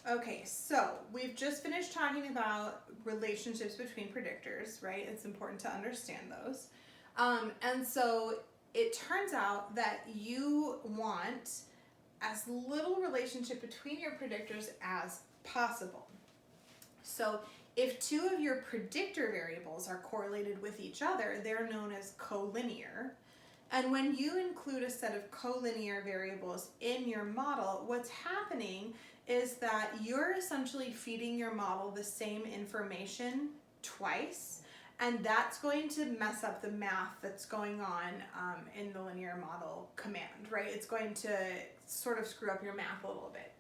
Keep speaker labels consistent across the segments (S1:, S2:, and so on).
S1: Okay, so we've just finished talking about relationships between predictors, right? It's important to understand those. And so it turns out that you want as little relationship between your predictors as possible. So if two of your predictor variables are correlated with each other, they're known as collinear. And when you include a set of collinear variables in your model, what's happening is that you're essentially feeding your model the same information twice, and that's going to mess up the math that's going on in the linear model command, right? It's going to sort of screw up your math a little bit.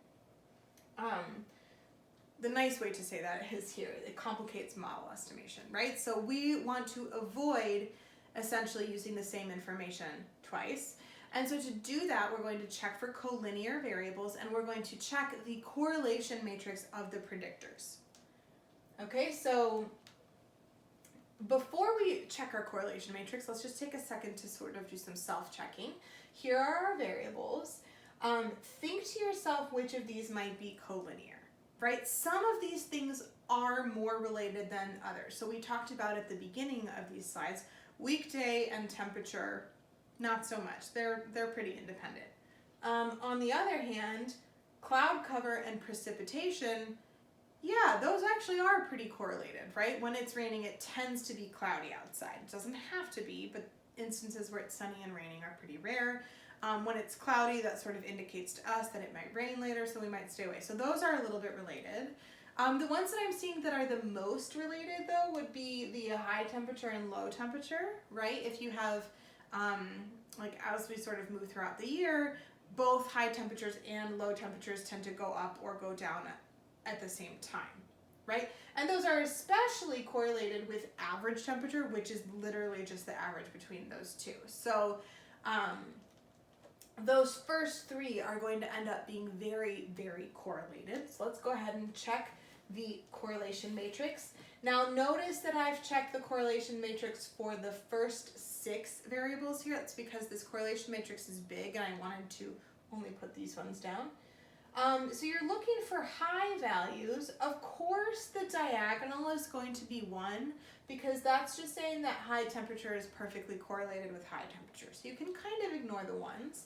S1: The nice way to say that is here, it complicates model estimation, right? So we want to avoid essentially using the same information twice. And so to do that, we're going to check for collinear variables, and we're going to check the correlation matrix of the predictors. Okay, so before we check our correlation matrix, let's just take a second to sort of do some self-checking. Here are our variables. Think to yourself which of these might be collinear, right? Some of these things are more related than others. So we talked about at the beginning of these slides, weekday and temperature, not so much. They're pretty independent. On the other hand, cloud cover and precipitation, yeah, those actually are pretty correlated, right? When it's raining, it tends to be cloudy outside. It doesn't have to be, but instances where it's sunny and raining are pretty rare. When it's cloudy, that sort of indicates to us that it might rain later, so we might stay away. So those are a little bit related. The ones that I'm seeing that are the most related, though, would be the high temperature and low temperature, right? If you have, like as we sort of move throughout the year, both high temperatures and low temperatures tend to go up or go down at the same time, right? And those are especially correlated with average temperature, which is literally just the average between those two. So those first three are going to end up being very, very correlated. So let's go ahead and check the correlation matrix. Now notice that I've checked the correlation matrix for the first 6 variables here. That's because this correlation matrix is big and I wanted to only put these ones down. So you're looking for high values. Of course the diagonal is going to be 1 because that's just saying that high temperature is perfectly correlated with high temperature. So you can kind of ignore the 1s.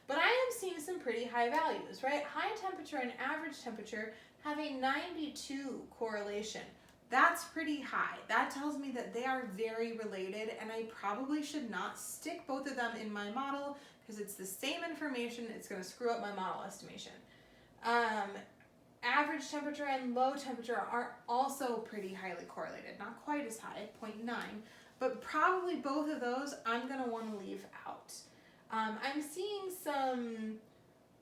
S1: But I am seeing some pretty high values, right? High temperature and average temperature have a 92 correlation. That's pretty high. That tells me that they are very related, and I probably should not stick both of them in my model because it's the same information. It's going to screw up my model estimation. Average temperature and low temperature are also pretty highly correlated. Not quite as high, 0.9, but probably both of those I'm going to want to leave out. I'm seeing some,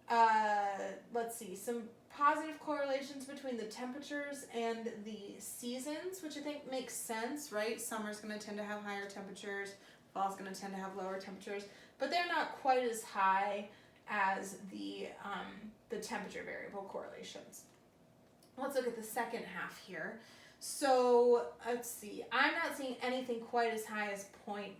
S1: some positive correlations between the temperatures and the seasons, which I think makes sense, right? Summer's going to tend to have higher temperatures, fall's going to tend to have lower temperatures, but they're not quite as high as the temperature variable correlations. Let's look at the second half here. So let's see, I'm not seeing anything quite as high as 0.9.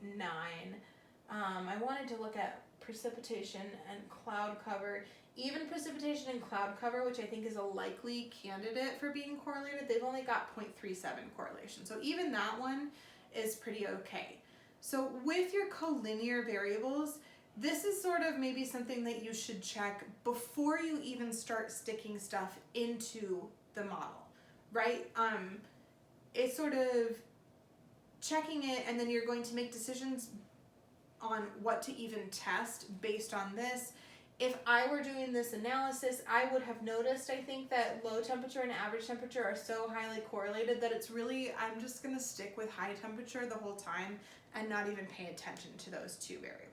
S1: I wanted to look at precipitation and cloud cover. Even precipitation and cloud cover, which I think is a likely candidate for being correlated, they've only got 0.37 correlation. So even that one is pretty okay. So with your collinear variables, this is sort of maybe something that you should check before you even start sticking stuff into the model, right? It's sort of checking it, and then you're going to make decisions on what to even test based on this. If I were doing this analysis, I would have noticed, I think, that low temperature and average temperature are so highly correlated that it's really, I'm just going to stick with high temperature the whole time and not even pay attention to those 2 variables.